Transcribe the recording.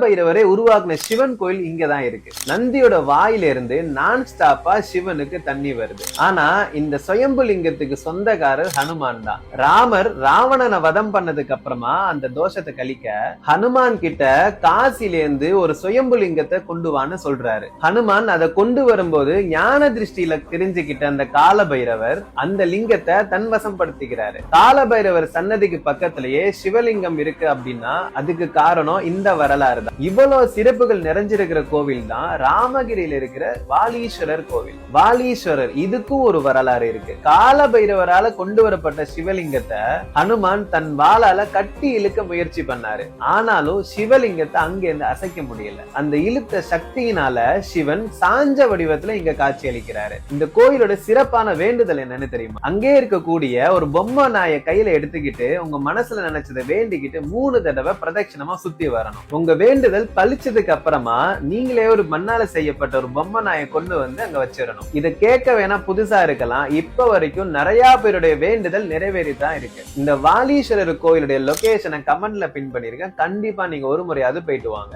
பைரவரை உருவாக்குன சிவன் கோயில் இங்கதான் இருக்கு. நந்தியோட வாயிலிருந்து நான் ஸ்டாப்பா சிவனுக்கு தண்ணி வருது. ஆனா இந்த சுயம்பு லிங்கத்துக்கு சொந்தக்காரர் ஹனுமான் தான். ராமர் ராவணனை வதம் பண்ணதுக்கு அப்புறமா அந்த தோஷத்தை கழிக்க ஹனுமான் கிட்ட காசிலேருந்து ஒரு சுயம்பு லிங்கத்தை கொண்டு வான்னு சொல்றாரு. ஹனுமான் அதை கொண்டு வரும்போது ஞான திருஷ்டியில தெரிஞ்சுக்கிட்ட அந்த கால பைரவர் அந்த லிங்கத்தை தன்வசம் படுத்திக்கிறாரு. கால பைரவர் சன்னதிக்கு பக்கத்திலேயே சிவலிங்கம் இருக்கு அப்படின்னா அதுக்கு காரணம் இந்த வரலாறு தான். இவ்வளவு சிறப்புகள் நிறைஞ்சிருக்கிற கோவில் தான் ராமகிரியில இருக்கிற வாலீஸ்வரர் கோவில். வாலீஸ்வரர் இதுக்கும் ஒரு வரலாறு இருக்கு. கால பைரவரால கொண்டு வரப்பட்ட சிவலிங்கத்தை ஹனுமான் தன் வாளால கட்டி இழுக்க முயற்சி பண்ணாரு. ஆனாலும் சிவலிங்கத்தை அங்கிருந்து அசைக்க முடியல. அந்த இழுத்த சக்தியினால சிவன் சாஞ்ச வடிவத்துல இங்க காட்சி அளிக்கிறாரு. இந்த கோயிலோட சிறப்பான வேண்டுதல் என்னன்னு தெரியுமா? அங்கே இருக்கக்கூடிய ஒரு பொம்மை நாயை கையில எடுத்துக்கிட்டு உங்க மனசுல நினைச்சதை வேண்டிக்கிட்டு 3 தடவை பிரதட்சணமா சுத்தி வரணும். உங்க வேண்டுதல் பழிச்சதுக்கு அப்புறமா நீங்களே ஒரு மண்ணால செய்யப்பட்ட ஒரு பொம்மை நாயை கொண்டு வந்து அங்க வச்சிடணும். இதை கேட்க வேணா புதுசா இருக்கலாம். இப்ப வரைக்கும் நிறைய பேருடைய வேண்டுதல் நிறைவேறிதான் இருக்கு. இந்த வாலீஸ்வரர் கோயிலுடைய லொகேஷனை கமெண்ட்ல பின் பண்ணிருக்கேன். கண்டிப்பா நீங்க ஒரு முறையாவது போயிட்டு வாங்க.